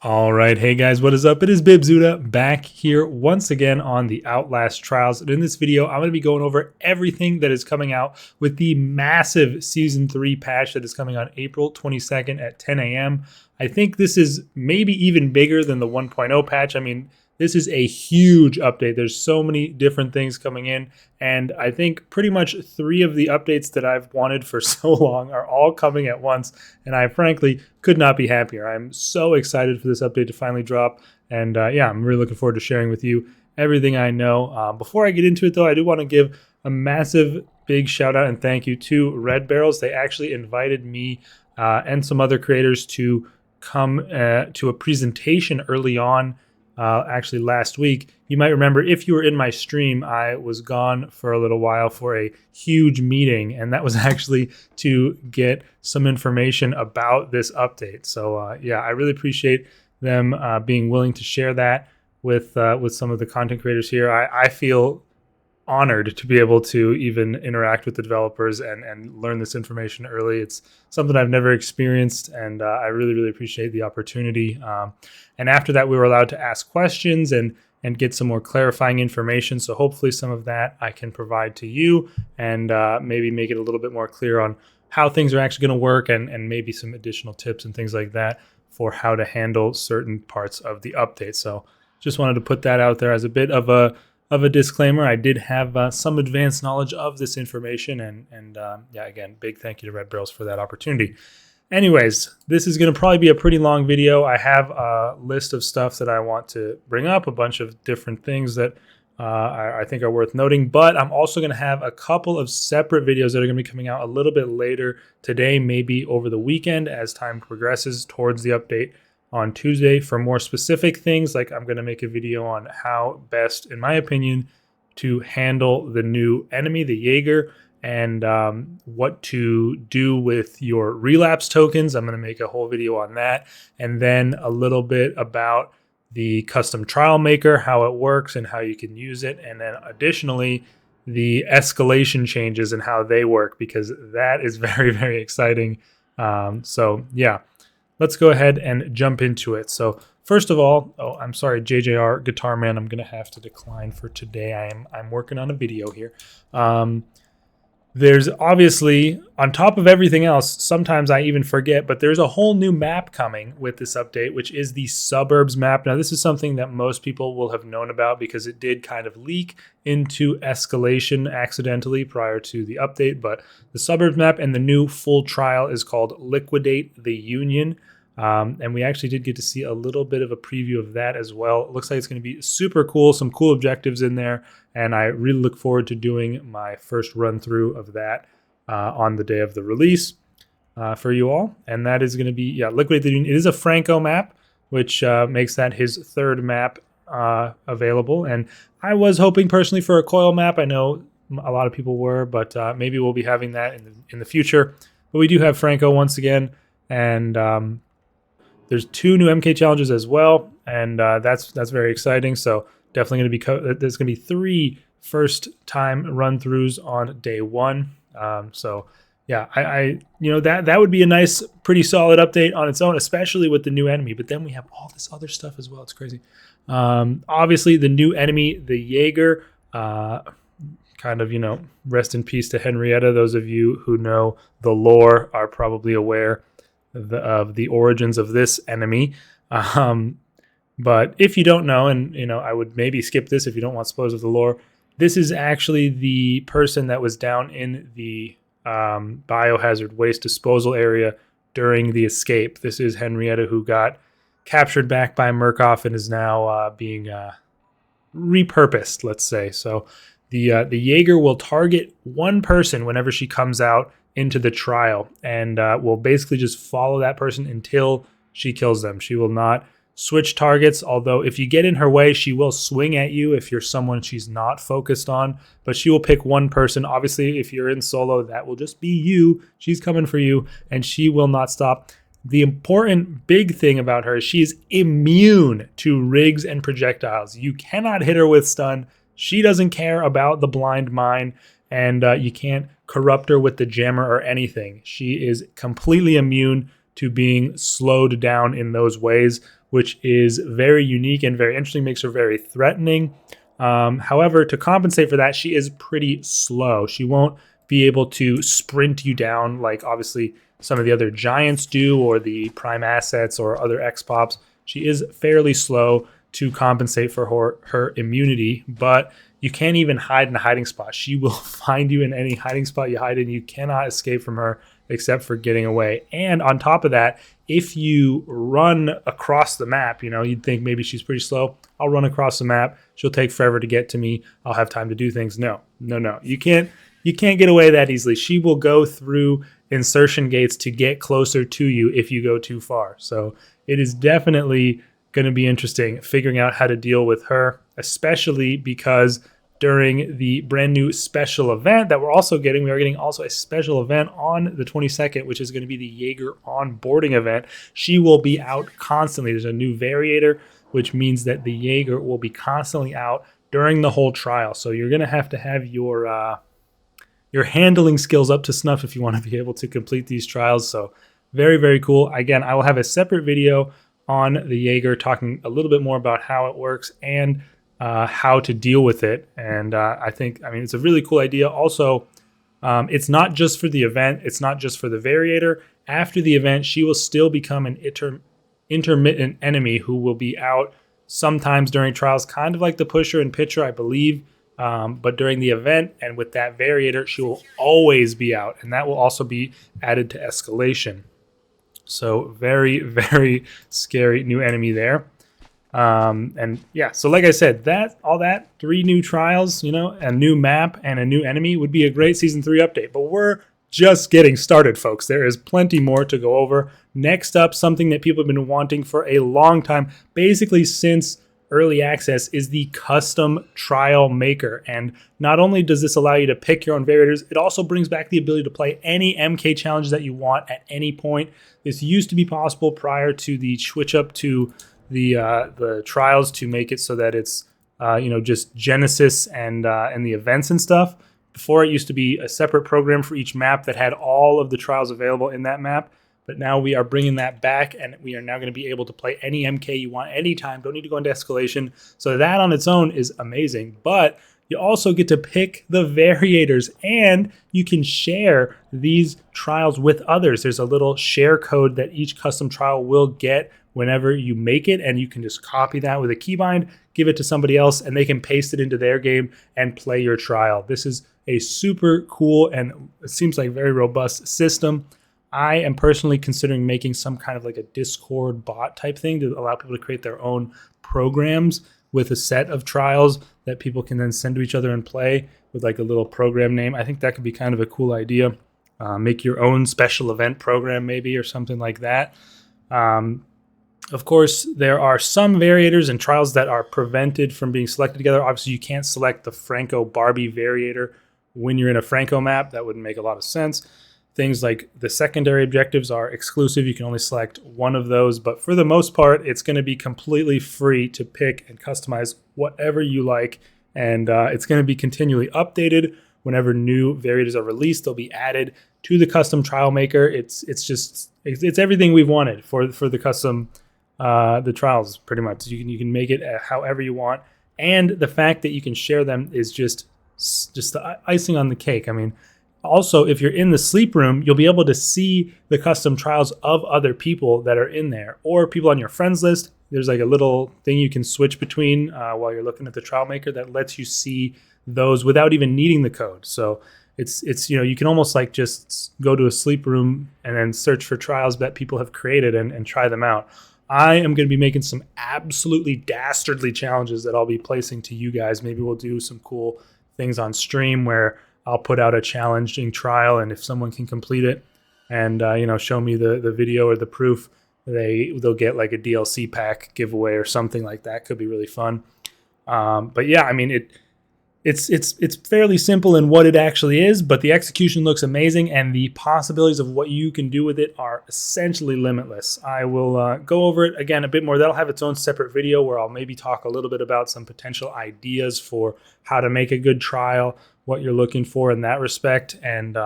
All right, hey guys, what is up? It is Bibzuda back here once again on the Outlast trials. And in this video, I'm going to be going over everything that is coming out with the massive Season 3 patch that is coming on April 22nd at 10 a.m. I think this is maybe even bigger than the 1.0 patch. I mean, this is a huge update. There's so many different things coming in, and I think pretty much 3 of the updates that I've wanted for so long are all coming at once, and I frankly could not be happier. I'm so excited for this update to finally drop, and yeah, I'm really looking forward to sharing with you everything I know. Before I get into it, though, I do want to give a massive big shout out and thank you to Red Barrels. They actually invited me and some other creators to come to a presentation early on. Actually, last week, you might remember if you were in my stream, I was gone for a little while for a huge meeting, and that was actually to get some information about this update. So yeah, I really appreciate them being willing to share that with some of the content creators here. I feel honored to be able to even interact with the developers and learn this information early. It's something I've never experienced, and I really appreciate the opportunity. And after that, we were allowed to ask questions and get some more clarifying information. So hopefully some of that I can provide to you and maybe make it a little bit more clear on how things are actually going to work and maybe some additional tips and things like that for how to handle certain parts of the update. So just wanted to put that out there as a bit of a disclaimer. I did have some advanced knowledge of this information, and yeah, again, big thank you to Red Barrels for that opportunity. Anyways, this is going to probably be a pretty long video. I have a list of stuff that I want to bring up, a bunch of different things that I think are worth noting, but I'm also going to have a couple of separate videos that are going to be coming out a little bit later today, maybe over the weekend as time progresses towards the update on Tuesday for more specific things. Like I'm going to make a video on how best, in my opinion, to handle the new enemy, the Jaeger, and what to do with your relapse tokens. I'm going to make a whole video on that. And then a little bit about the custom trial maker, how it works and how you can use it. And then additionally, the escalation changes and how they work, because that is very exciting. So yeah, let's go ahead and jump into it. So first of all, I'm sorry, JJR Guitar Man, I'm gonna have to decline for today. I'm working on a video here. There's obviously, on top of everything else, sometimes I even forget, but there's a whole new map coming with this update, which is the Suburbs map. Now, this is something that most people will have known about because it did kind of leak into escalation accidentally prior to the update, but the Suburbs map and the new full trial is called Liquidate the Union. And we actually did get to see a little bit of a preview of that as well. It looks like it's going to be super cool, some cool objectives in there, and I really look forward to doing my first run through of that on the day of the release for you all. And that is going to be, yeah, Liquidate the Union. It is a Franco map, which makes that his third map available. And I was hoping personally for a coil map. I know a lot of people were, but maybe we'll be having that in the future. But we do have Franco once again, and there's 2 new MK challenges as well, and that's very exciting. So definitely going to be there's going to be 3 first-time run-throughs on day 1. So yeah, I that would be a nice, pretty solid update on its own, especially with the new enemy. But then we have all this other stuff as well. It's crazy. Obviously, the new enemy, the Jaeger. Kind of, rest in peace to Henrietta. Those of you who know the lore are probably aware of the origins of this enemy. But if you don't know, and I would maybe skip this if you don't want spoilers of the lore, this is actually the person that was down in the biohazard waste disposal area during the escape. This is Henrietta, who got captured back by Murkoff and is now being repurposed, let's say. So the Jaeger will target one person whenever she comes out into the trial, and will basically just follow that person until she kills them. She will not switch targets, although if you get in her way, she will swing at you if you're someone she's not focused on, but she will pick one person. Obviously, if you're in solo, that will just be you. She's coming for you, and she will not stop. The important big thing about her is she's immune to rigs and projectiles. You cannot hit her with stun. She doesn't care about the blind mine, and you can't corrupt her with the jammer or anything. She is completely immune to being slowed down in those ways, which is very unique and very interesting, makes her very threatening. However, to compensate for that, she is pretty slow. She won't be able to sprint you down like obviously some of the other giants do, or the prime assets or other X-Pops. She is fairly slow to compensate for her immunity, but you can't even hide in a hiding spot. She will find you in any hiding spot you hide in. You cannot escape from her except for getting away. And on top of that, if you run across the map, you'd think maybe she's pretty slow. I'll run across the map. She'll take forever to get to me. I'll have time to do things. No. You can't get away that easily. She will go through insertion gates to get closer to you if you go too far. So it is definitely going to be interesting figuring out how to deal with her, especially because during the brand new special event that we are getting also a special event on the 22nd, which is going to be the Jaeger onboarding event. She will be out constantly. There's a new variator, which means that the Jaeger will be constantly out during the whole trial. So you're going to have your handling skills up to snuff if you want to be able to complete these trials. So very, very cool. Again, I will have a separate video on the Jaeger talking a little bit more about how it works and how to deal with it. And I mean, it's a really cool idea. Also, it's not just for the event. It's not just for the variator. After the event, she will still become an intermittent enemy who will be out sometimes during trials, kind of like the pusher and pitcher, I believe. But during the event and with that variator, she will always be out. And that will also be added to escalation. So very, very scary new enemy there. And yeah, so like I said, all that 3 new trials, a new map and a new enemy would be a great season 3 update. But we're just getting started, folks. There is plenty more to go over. Next up, something that people have been wanting for a long time, basically since early access, is the custom trial maker. And not only does this allow you to pick your own variators, it also brings back the ability to play any MK challenges that you want at any point. This used to be possible prior to the switch up to the trials to make it so that it's just Genesis and the events and stuff. Before, it used to be a separate program for each map that had all of the trials available in that map. But now we are bringing that back, and we are now going to be able to play any MK you want anytime. Don't need to go into escalation. So that on its own is amazing. But you also get to pick the variators, and you can share these trials with others. There's a little share code that each custom trial will get whenever you make it, and you can just copy that with a keybind, give it to somebody else, and they can paste it into their game and play your trial. This is a super cool and it seems like very robust system. I am personally considering making some kind of like a Discord bot type thing to allow people to create their own programs with a set of trials that people can then send to each other and play with like a little program name. I think that could be kind of a cool idea. Make your own special event program maybe or something like that. Of course, there are some variators and trials that are prevented from being selected together. Obviously, you can't select the Franco Barbie variator when you're in a Franco map. That wouldn't make a lot of sense. Things like the secondary objectives are exclusive. You can only select one of those, but for the most part, it's going to be completely free to pick and customize whatever you like. And it's going to be continually updated. Whenever new variators are released, they'll be added to the custom trial maker. It's everything we've wanted for the custom the trials, pretty much. You can make it however you want. And the fact that you can share them is just the icing on the cake. I mean, also, if you're in the sleep room, you'll be able to see the custom trials of other people that are in there or people on your friends list. There's like a little thing you can switch between while you're looking at the trial maker that lets you see those without even needing the code. So it's you can almost like just go to a sleep room and then search for trials that people have created and try them out. I am going to be making some absolutely dastardly challenges that I'll be placing to you guys. Maybe we'll do some cool things on stream where I'll put out a challenging trial, and if someone can complete it and show me the video or the proof, they'll get like a DLC pack giveaway or something like that. Could be really fun. But yeah, I mean it's fairly simple in what it actually is, but the execution looks amazing, and the possibilities of what you can do with it are essentially limitless. I will go over it again a bit more. That'll have its own separate video where I'll maybe talk a little bit about some potential ideas for how to make a good trial, what you're looking for in that respect, and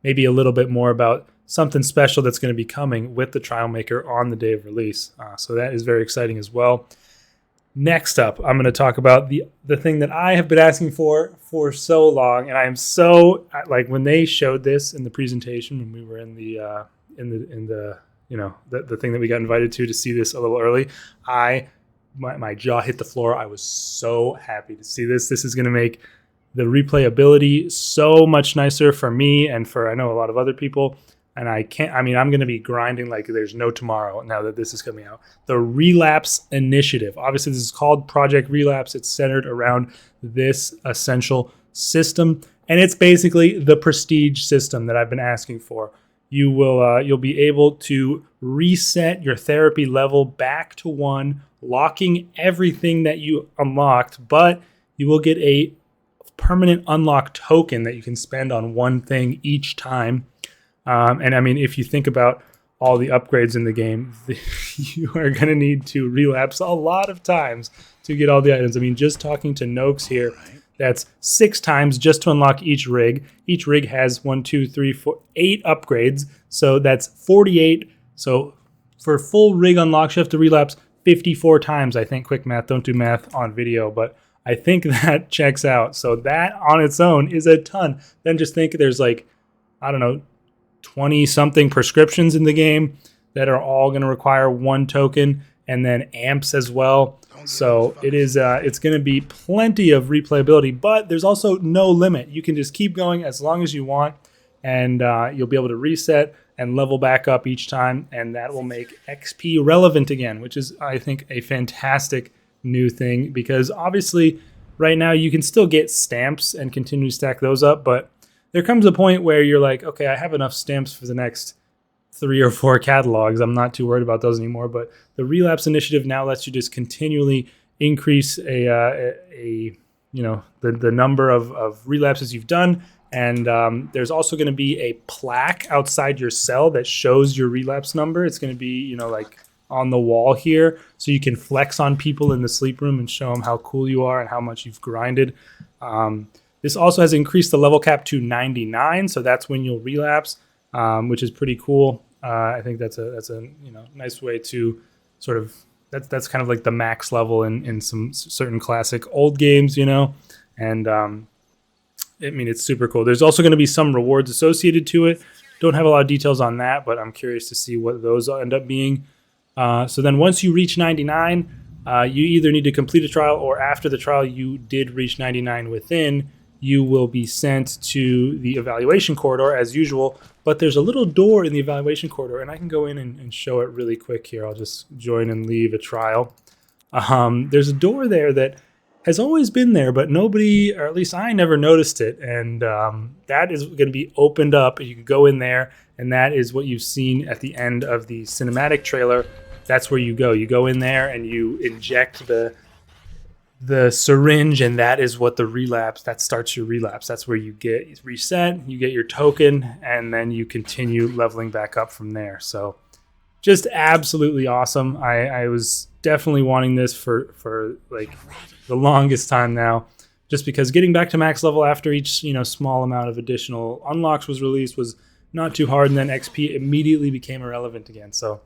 maybe a little bit more about something special that's going to be coming with the trial maker on the day of release. So that is very exciting as well. Next up, I'm going to talk about the thing that I have been asking for so long, and I am so like when they showed this in the presentation when we were in the the thing that we got invited to see this a little early. My jaw hit the floor. I was so happy to see this. This is going to make the replayability so much nicer for me and for I know a lot of other people. And I'm going to be grinding like there's no tomorrow now that this is coming out. The Relapse Initiative. Obviously, this is called Project Relapse. It's centered around this essential system. And it's basically the prestige system that I've been asking for. You'll be able to reset your therapy level back to 1, locking everything that you unlocked, but you will get a permanent unlock token that you can spend on one thing each time. And I mean, if you think about all the upgrades in the game, you are going to need to relapse a lot of times to get all the items. I mean, just talking to Noakes here, that's 6 times just to unlock each rig. Each rig has 8 upgrades. So that's 48. So for full rig unlocks, you have to relapse 54 times. I think quick math, don't do math on video, but I think that checks out. So that on its own is a ton. Then just think there's like, I don't know, 20 something prescriptions in the game that are all going to require 1 token, and then amps as well. So it's going to be plenty of replayability, but there's also no limit. You can just keep going as long as you want, and you'll be able to reset and level back up each time, and that will make XP relevant again, which is, I think, a fantastic new thing, because obviously right now you can still get stamps and continue to stack those up, but there comes a point where you're like, okay, I have enough stamps for the next 3 or 4 catalogs. I'm not too worried about those anymore. But the Relapse Initiative now lets you just continually increase the number of relapses you've done. And there's also going to be a plaque outside your cell that shows your relapse number. It's going to be, like on the wall here, so you can flex on people in the sleep room and show them how cool you are and how much you've grinded. This also has increased the level cap to 99, so that's when you'll relapse, which is pretty cool. I think that's a nice way to sort of that's kind of like the max level in some certain classic old games, and it's super cool. There's also going to be some rewards associated to it. Don't have a lot of details on that, but I'm curious to see what those end up being. So then once you reach 99, you either need to complete a trial, or after the trial you did reach 99 within, you will be sent to the evaluation corridor as usual. But there's a little door in the evaluation corridor, and I can go in and show it really quick here. I'll just join and leave a trial. There's a door there that has always been there, but nobody, or at least I never noticed it. And that is going to be opened up, and you can go in there, and that is what you've seen at the end of the cinematic trailer. That's where you go. You go in there and you inject the syringe, and that is what that starts your relapse. That's where you get reset, you get your token, and then you continue leveling back up from there. So just absolutely awesome. I was definitely wanting this for like the longest time now, just because getting back to max level after each small amount of additional unlocks was released was not too hard, and then XP immediately became irrelevant again. So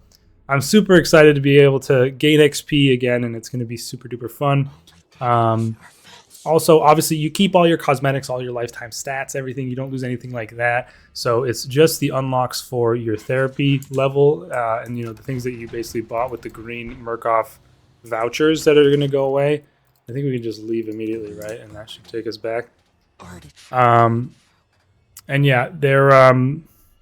I'm super excited to be able to gain XP again, and it's going to be super duper fun. Also, obviously, you keep all your cosmetics, all your lifetime stats, everything. You don't lose anything like that. So it's just the unlocks for your therapy level, and the things that you basically bought with the green Murkoff vouchers that are going to go away. I think we can just leave immediately, right? And that should take us back. And yeah, they're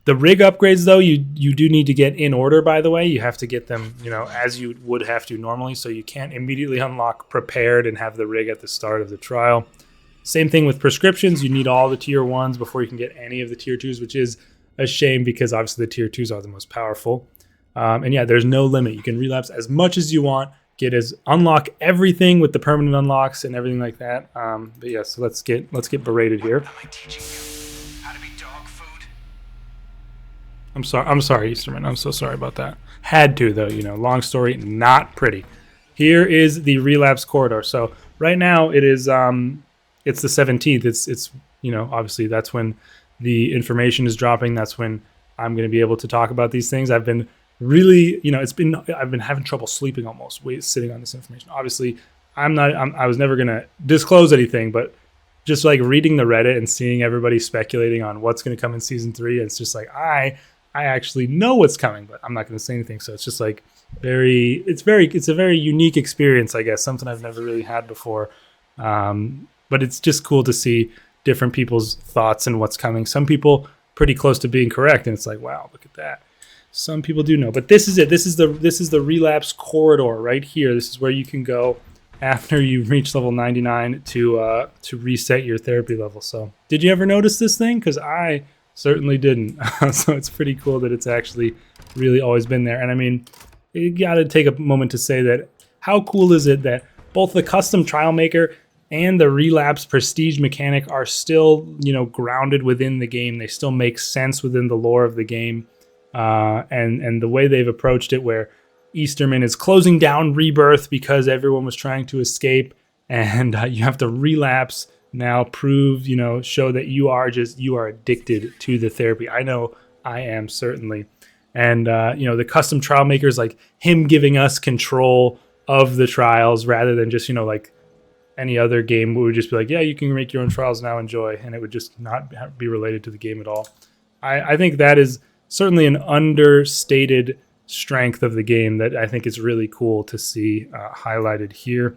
the rig upgrades, though, you do need to get in order, by the way. You have to get them, as you would have to normally. So you can't immediately unlock prepared and have the rig at the start of the trial. Same thing with prescriptions. You need all the tier 1s before you can get any of the tier 2s, which is a shame because obviously the tier 2s are the most powerful. And yeah, there's no limit. You can relapse as much as you want. Unlock everything with the permanent unlocks and everything like that. But yeah, so let's get berated here. I'm sorry, Easterman. I'm so sorry about that. Had to, though, long story, not pretty. Here is the relapse corridor. So right now it is, it's the 17th. It's obviously that's when the information is dropping. That's when I'm going to be able to talk about these things. I've been really, I've been having trouble sleeping almost, sitting on this information. Obviously, I was never going to disclose anything, but just like reading the Reddit and seeing everybody speculating on what's going to come in season 3, it's just like I actually know what's coming, but I'm not going to say anything. So it's just like it's a very unique experience, I guess, something I've never really had before. But it's just cool to see different people's thoughts and what's coming. Some people pretty close to being correct, and it's like, wow, look at that. Some people do know, but this is it. This is the relapse corridor right here. This is where you can go after you reach level 99 to reset your therapy level. So did you ever notice this thing? Because I certainly didn't. So it's pretty cool that it's actually really always been there. And I mean, you got to take a moment to say that how cool is it that both the custom trial maker and the relapse prestige mechanic are still, grounded within the game. They still make sense within the lore of the game. And the way they've approached it, where Easterman is closing down Rebirth because everyone was trying to escape, and you have to relapse now, show that you are addicted to the therapy. I know I am, certainly. And the custom trial makers, like him giving us control of the trials rather than just like any other game, we would just be like, yeah, you can make your own trials now, enjoy, and it would just not be related to the game at all. I think that is certainly an understated strength of the game that I think is really cool to see highlighted here.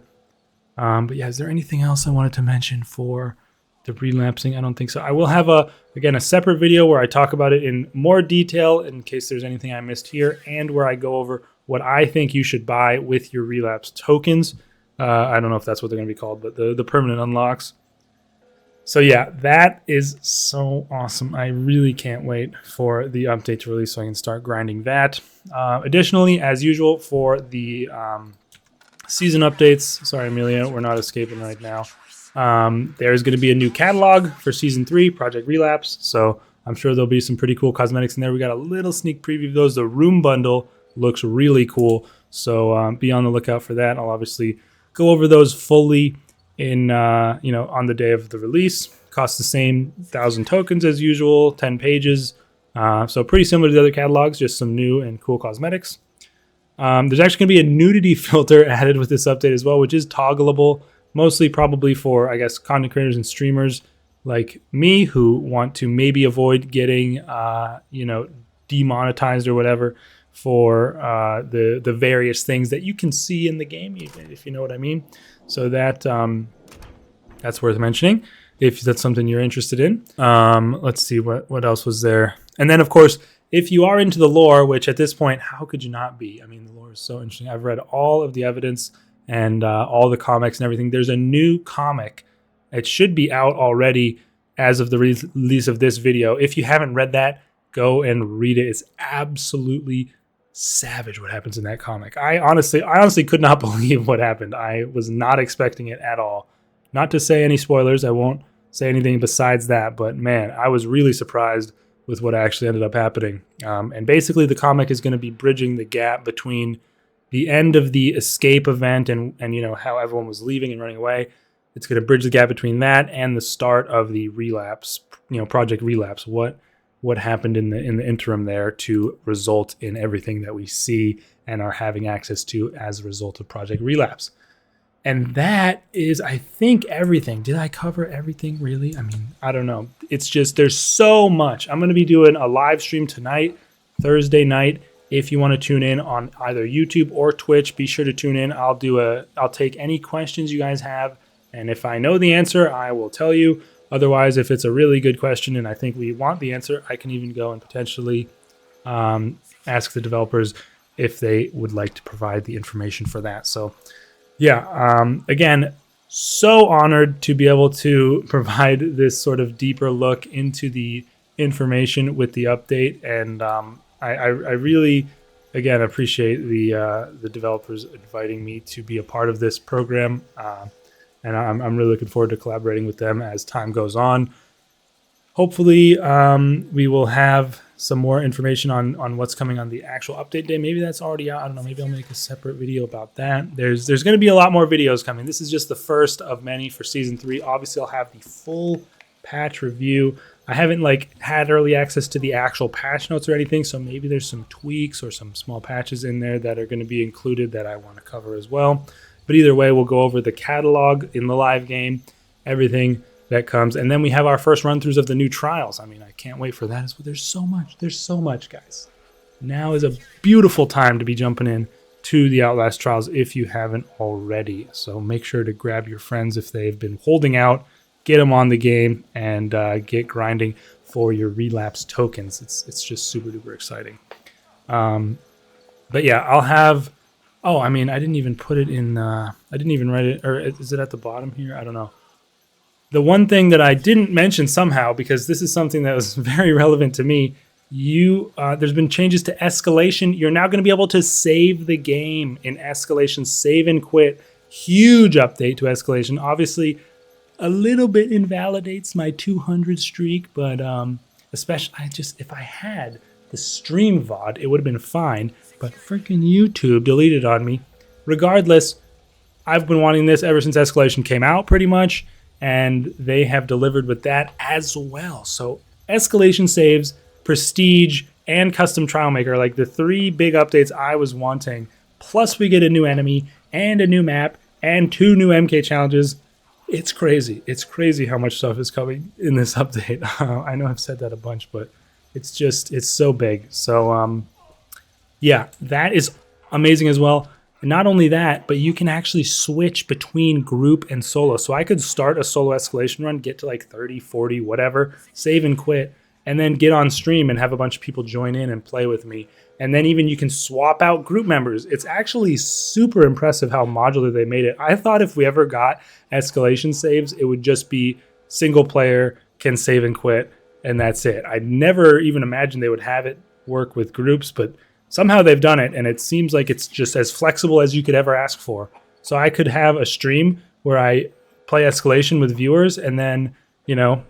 But yeah, is there anything else I wanted to mention for the relapsing? I don't think so. I will have a separate video where I talk about it in more detail in case there's anything I missed here, and where I go over what I think you should buy with your relapse tokens. I don't know if that's what they're going to be called, but the permanent unlocks. So yeah, that is so awesome. I really can't wait for the update to release so I can start grinding that. Additionally, as usual for the season updates, sorry Amelia, we're not escaping right now. There's going to be a new catalog for season 3, Project Relapse. So I'm sure there'll be some pretty cool cosmetics in there. We got a little sneak preview of those. The room bundle looks really cool. So be on the lookout for that. I'll obviously go over those fully in on the day of the release. Costs the same 1,000 tokens as usual, 10 pages. So pretty similar to the other catalogs, just some new and cool cosmetics. There's actually going to be a nudity filter added with this update as well, which is toggleable, mostly probably for, I guess, content creators and streamers like me who want to maybe avoid getting, demonetized or whatever for the various things that you can see in the game, if you know what I mean. So that's worth mentioning if that's something you're interested in. Let's see what else was there. And then, of course, if you are into the lore, which at this point, how could you not be? I mean, the lore is so interesting. I've read all of the evidence and all the comics and everything. There's a new comic. It should be out already as of the release of this video. If you haven't read that, go and read it. It's absolutely savage what happens in that comic. I honestly could not believe what happened. I was not expecting it at all. Not to say any spoilers, I won't say anything besides that, but man, I was really surprised with what actually ended up happening. And basically the comic is going to be bridging the gap between the end of the escape event and how everyone was leaving and running away. It's going to bridge the gap between that and the start of the relapse, Project Relapse. What happened in the interim there to result in everything that we see and are having access to as a result of Project Relapse. And that is, I think, everything. Did I cover everything, really? I mean, I don't know. It's just, there's so much. I'm going to be doing a live stream tonight, Thursday night. If you want to tune in on either YouTube or Twitch, be sure to tune in. I'll take any questions you guys have. And if I know the answer, I will tell you. Otherwise, if it's a really good question and I think we want the answer, I can even go and potentially ask the developers if they would like to provide the information for that. So yeah, again, so honored to be able to provide this sort of deeper look into the information with the update. And I really, again, appreciate the developers inviting me to be a part of this program. And I'm really looking forward to collaborating with them as time goes on. Hopefully, we will have some more information on what's coming on the actual update day. Maybe that's already out. I don't know. Maybe I'll make a separate video about that. There's going to be a lot more videos coming. This is just the first of many for Season 3. Obviously, I'll have the full patch review I haven't like had early access to the actual patch notes or anything, so maybe there's some tweaks or some small patches in there that are going to be included that I want to cover as well. But either way, we'll go over the catalog in the live game, everything that comes, and then we have our first run-throughs of the new trials. I mean, I can't wait for that. There's so much, guys. Now is a beautiful time to be jumping in to the Outlast trials if you haven't already. So make sure to grab your friends if they've been holding out, get them on the game, and get grinding for your relapse tokens. It's just super duper exciting. But yeah, I'll have. Oh, I mean, I didn't even put it in. I didn't even write it, or is it at the bottom here? I don't know. The one thing that I didn't mention somehow, because this is something that was very relevant to me, there's been changes to escalation. You're now going to be able to save the game in escalation, save and quit. Huge update to escalation. Obviously, a little bit invalidates my 200 streak, but especially if I had the stream VOD, it would have been fine. But freaking YouTube deleted on me. Regardless, I've been wanting this ever since escalation came out, pretty much. And they have delivered with that as well. So escalation saves, prestige, and custom trial maker, like the 3 big updates I was wanting. Plus we get a new enemy and a new map and 2 new MK challenges. It's crazy. It's crazy how much stuff is coming in this update. I know I've said that a bunch, but it's so big. So yeah, that is amazing as well. And not only that, but you can actually switch between group and solo. So I could start a solo escalation run, get to like 30, 40, whatever, save and quit, and then get on stream and have a bunch of people join in and play with me. And then even you can swap out group members. It's actually super impressive how modular they made it. I thought if we ever got escalation saves, it would just be single player, can save and quit, and that's it. I never even imagined they would have it work with groups, but somehow they've done it, and it seems like it's just as flexible as you could ever ask for. So I could have a stream where I play escalation with viewers, and then,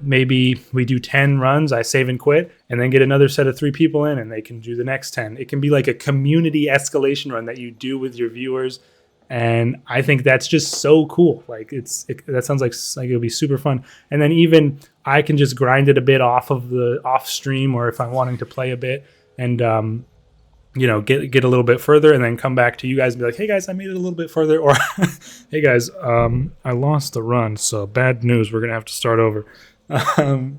maybe we do 10 runs, I save and quit, and then get another set of 3 people in, and they can do the next 10. It can be like a community escalation run that you do with your viewers, and I think that's just so cool. Like that sounds like it'll be super fun. And then even I can just grind it a bit off stream, or if I'm wanting to play a bit, and get a little bit further and then come back to you guys and be like, hey guys, I made it a little bit further. Or hey guys, I lost the run, so bad news, we're going to have to start over.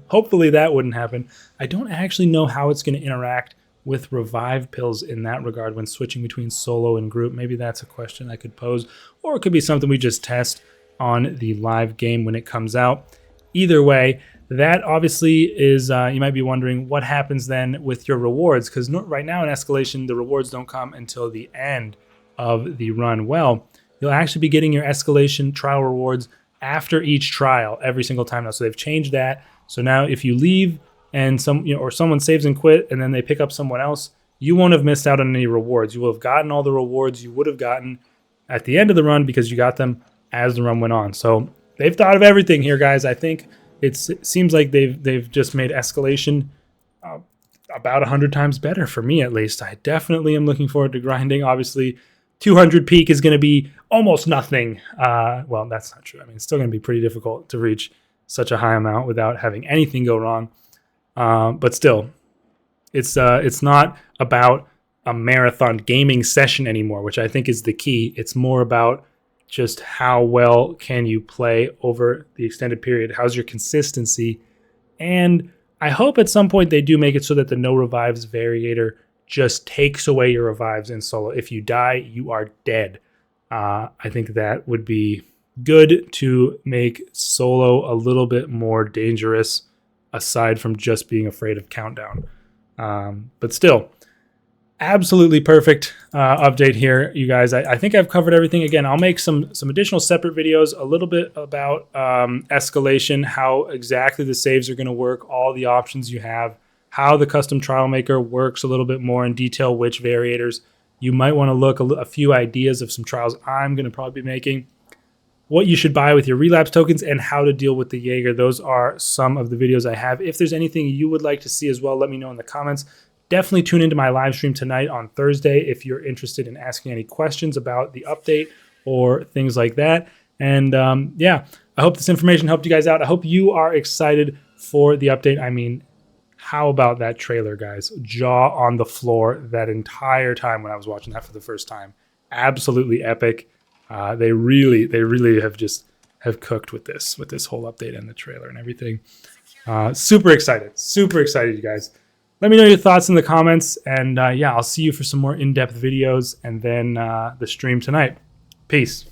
Hopefully that wouldn't happen. I don't actually know how it's going to interact with revive pills in that regard when switching between solo and group. Maybe that's a question I could pose, or it could be something we just test on the live game when it comes out. Either way, that obviously is, you might be wondering what happens then with your rewards, because right now in escalation, the rewards don't come until the end of the run. Well, you'll actually be getting your escalation trial rewards after each trial every single time now. So they've changed that. So now if you leave and someone saves and quit and then they pick up someone else, you won't have missed out on any rewards. You will have gotten all the rewards you would have gotten at the end of the run because you got them as the run went on. So they've thought of everything here, guys. I think it seems like they've just made escalation about 100 times better for me, at least. I definitely am looking forward to grinding. Obviously, 200 peak is going to be almost nothing. Well, that's not true. I mean, it's still going to be pretty difficult to reach such a high amount without having anything go wrong. But still, it's not about a marathon gaming session anymore, which I think is the key. It's more about just how well can you play over the extended period? How's your consistency? And I hope at some point they do make it so that the no revives variator just takes away your revives in solo. If you die, you are dead. I think that would be good to make solo a little bit more dangerous, aside from just being afraid of countdown. But still, absolutely perfect update here, you guys. I think I've covered everything. Again, I'll make some additional separate videos, a little bit about escalation, how exactly the saves are going to work, all the options you have, how the custom trial maker works a little bit more in detail, which variators you might want to look, a few ideas of some trials I'm going to probably be making, what you should buy with your relapse tokens, and how to deal with the Jaeger. Those are some of the videos I have. If there's anything you would like to see as well, let me know in the comments. Definitely tune into my live stream tonight on Thursday if you're interested in asking any questions about the update or things like that. And yeah, I hope this information helped you guys out. I hope you are excited for the update. I mean, how about that trailer, guys? Jaw on the floor that entire time when I was watching that for the first time. Absolutely epic. They really have cooked with this whole update and the trailer and everything. Super excited, you guys. Let me know your thoughts in the comments, and yeah, I'll see you for some more in-depth videos and then the stream tonight. Peace.